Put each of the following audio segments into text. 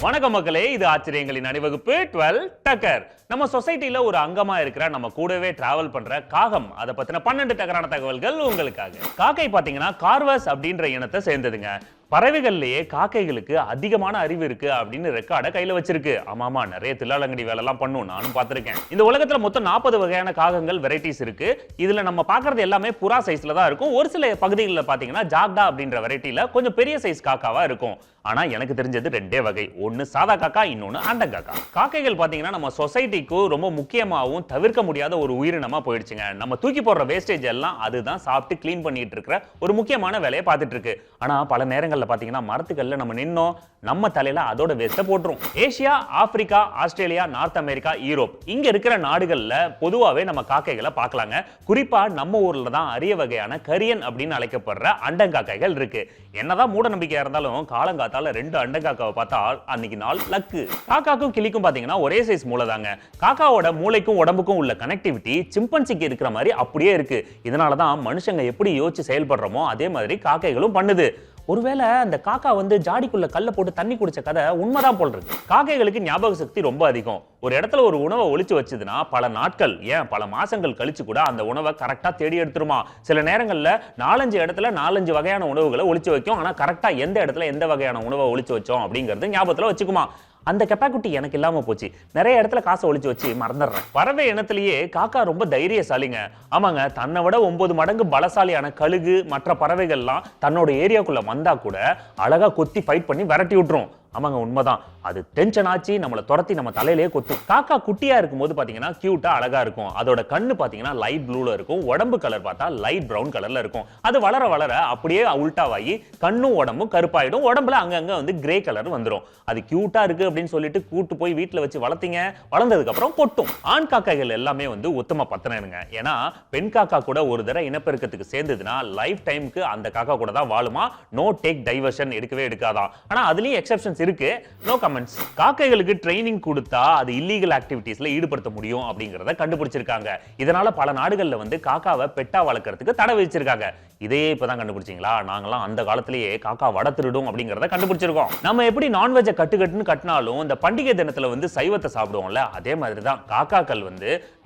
வணக்கம் மக்களே, இது ஆச்சரியங்களின் அணிவகுப்பு 12 டக்கர். நம்ம சொசைட்டில ஒரு அங்கமா இருக்கிற நம்ம கூடவே டிராவல் பண்ற காகம், அத பத்தின 12 டக்கரான தகவல்கள் உங்களுக்காக. காக்கை பாத்தீங்கன்னா கார்வஸ் அப்படின்ற இனத்தை சேர்ந்ததுங்க. பறவைகள்லயே காக்கைகளுக்கு அதிகமான அறிவு இருக்கு அப்படின்னு ரெக்கார்டை கையில வச்சிருக்கு. ஆமாமா, நிறைய தில்லாலங்கடி வேலை எல்லாம் பண்ணும், நானும் பார்த்திருக்கேன். இந்த உலகத்துல மொத்தம் 40 வகையான காகங்கள் வெரைட்டிஸ் இருக்கு. இதுல நம்ம பாக்குறது எல்லாமே புறா சைஸ்ல தான் இருக்கும். ஒரு சில பகுதிகளில் பாத்தீங்கன்னா ஜாக்டா அப்படின்ற வெரைட்டில கொஞ்சம் பெரிய சைஸ் காக்காவா இருக்கும். ஆனா எனக்கு தெரிஞ்சது ரெண்டே வகை, ஒன்னு சாதா காக்கா, இன்னொன்னு ஆண்டங்காக்கா. காக்கைகள் பாத்தீங்கன்னா நம்ம சொசைட்டிக்கு ரொம்ப முக்கியமாகவும் தவிர்க்க முடியாத ஒரு உயிரினமா போயிடுச்சுங்க. நம்ம தூக்கி போடுற வேஸ்டேஜ் எல்லாம் அதுதான் சாப்பிட்டு கிளீன் பண்ணிட்டு இருக்கிற ஒரு முக்கியமான வேலையை பார்த்துட்டு இருக்கு. ஆனா பல நேரங்கள்ல பாத்தீங்கன்னா மரத்துக்கள்ல நம்ம நின்னோம், நம்ம தலையில அதோட வேஸ்ட்டை போட்டுரும். Asia, Africa, Australia, north America, Europe இங்க இருக்கிற நாடுகள்ல பொதுவாவே நம்ம காக்கைகளை பார்க்கலாங்க. குறிப்பா நம்ம ஊர்ல தான் அரிய வகையான கரியன் அப்படின்னு அழைக்கப்படுற அண்டங்காக்கைகள் இருக்கு. என்னதான் மூட நம்பிக்கையா இருந்தாலும் காலங்காத்தால 2 அண்டங்காக்காவை பார்த்தா அன்னைக்கு நாள் லக்கு. காக்காக்கும் கிளிக்கும் பாத்தீங்கன்னா ஒரே சைஸ் மூளை தாங்க. காக்காவோட மூளைக்கும் உடம்புக்கும் உள்ள கனெக்டிவிட்டி சிம்பன்சிக்கு இருக்கிற மாதிரி அப்படியே இருக்கு. இதனாலதான் மனுஷங்க எப்படி யோசிச்சு செயல்படுறோமோ அதே மாதிரி காக்கைகளும் பண்ணுது. ஒருவேளை அந்த காக்கா ஜாடிக்குள்ள கல்ல போட்டு தண்ணி குடிச்ச கதை உண்மைதான் போல் இருக்கு. காக்கைகளுக்கு ஞாபக சக்தி ரொம்ப அதிகம். ஒரு இடத்துல ஒரு உணவை ஒளிச்சு வச்சதுன்னா பல நாட்கள், ஏன் பல மாசங்கள் கழிச்சு கூட அந்த உணவை கரெக்டா தேடி எடுத்துருமா. சில நேரங்கள்ல 4-5 இடத்துல 4-5 வகையான உணவுகளை ஒளிச்சு வைக்கும். ஆனா கரெக்டா எந்த இடத்துல எந்த வகையான உணவை ஒளிச்சு வச்சோம் அப்படிங்கிறது ஞாபகத்துல வச்சுக்குமா. அந்த கெப்பாசிட்டி எனக்கு இல்லாம போச்சு. நிறைய இடத்துல காசை ஒளிச்சு வச்சு மறந்துடுறேன். பறவை இனத்திலேயே காக்கா ரொம்ப தைரியசாலிங்க. ஆமாங்க, தன்னை விட 9 மடங்கு பலசாலியான கழுகு மற்ற பறவைகள்லாம் தன்னோட ஏரியாக்குள்ள வந்தா கூட அழகா கொத்தி ஃபைட் பண்ணி விரட்டி விட்டுரும். ஆமாங்க, உண்மைதான். அது டென்ஷன் ஆச்சு நம்மளை துரத்தி நம்ம தலையிலேயே கொத்தும். காக்கா குட்டியா இருக்கும் போது பாத்தீங்கன்னா கியூட்டா அழகா இருக்கும். அதோட கண்ணு பாத்தீங்கன்னா லைட் ப்ளூல இருக்கும். உடம்பு கலர் பார்த்தா லைட் பிரவுன் கலர்ல இருக்கும். அது வளர வளர அப்படியே உல்டாவாகி கண்ணும் உடம்பும் கருப்பாயிடும். உடம்புல அங்கங்க கிரே கலர் வந்துடும். அது கியூட்டா இருக்கு அப்படின்னு சொல்லிட்டு கூட்டு போய் வீட்டுல வச்சு வளர்த்தீங்க, வளர்ந்ததுக்கு அப்புறம் கொட்டும். ஆண் காக்கைகள் எல்லாமே உத்தம பத்தனங்க. ஏன்னா பெண் காக்கா கூட ஒரு தடவை இனப்பெருக்கத்துக்கு சேர்ந்ததுன்னா லைஃப் டைமுக்கு அந்த காக்கா கூட தான் வாழுமா. நோ டேக் டைவர்ஷன், எடுக்கவே எடுக்காதான். ஆனா அதுலயும் எக்ஸெப்ஷன்ஸ் இருக்கு. No comments. காக்கைகளுக்கு ட்ரைனிங் கொடுத்தா அது இல்லீகல் ஆக்டிவிட்டீஸ்ல ஈடுபடுத்த முடியும் அப்படிங்கறத கண்டுபிடிச்சிருக்காங்க. இதனால பல நாடுகள்ல காக்காவை பெட்டா வளர்க்கறதுக்கு தடை விதிச்சிருக்காங்க. இதையே இப்பதான் கண்டுபிடிச்சீங்களா? நாங்களாம் அந்த காலத்திலேயே காக்கா வட திருடும் அப்படிங்கறத கண்டுபிடிச்சிருக்கோம். நம்ம எப்படி நான்வெஜ்ஜை கட்டுன்னு கட்டினாலும் இந்த பண்டிகை தினத்துல சைவத்தை சாப்பிடுவோம்ல, அதே மாதிரிதான் காக்காக்கள்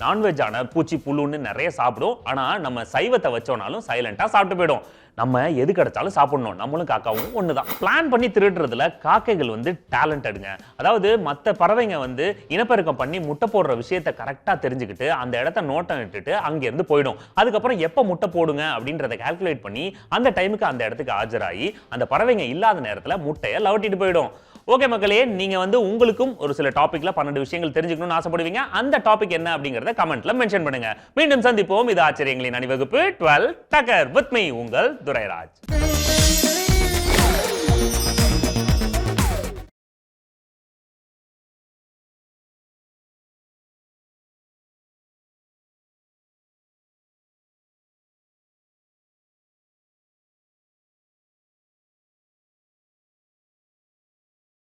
நான்வெஜ்ஜான பூச்சி புழுன்னு நிறைய சாப்பிடும். ஆனா நம்ம சைவத்தை வச்சோனாலும் சைலண்டா சாப்பிட்டு போயிடும். நம்ம எது கிடைச்சாலும் சாப்பிடணும். நம்மளும் காக்காவும் ஒண்ணுதான். பிளான் பண்ணி திருடுறதுல காக்கைகள் டேலண்டடுங்க. அதாவது மற்ற பறவைங்க இனப்பெருக்கம் பண்ணி முட்டை போடுற விஷயத்தை கரெக்டா தெரிஞ்சுக்கிட்டு அந்த இடத்த நோட்டம் இட்டுட்டு அங்க இருந்து போயிடும். அதுக்கப்புறம் எப்ப முட்டை போடுங்க அப்படின்றத கால்குலேட் பண்ணி அந்த டைமுக்கு அந்த இடத்துக்கு ஆஜராகி அந்த பறவைங்க இல்லாத நேரத்துல முட்டையை லவட்டிட்டு போயிடும். ஓகே மக்களே, நீங்க உங்களுக்கும் ஒரு சில டாபிக்ல 12 விஷயங்கள் தெரிஞ்சுக்கணும்னு ஆசைப்படுவீங்க. அந்த டாபிக் என்ன அப்படிங்கறத கமெண்ட்ல மென்ஷன் பண்ணுங்க. மீண்டும் சந்திப்போம். இது ஆச்சரியங்களின் அணிவகுப்பு 12 டக்கர் வித் மீ, உங்கள் துரைராஜ்.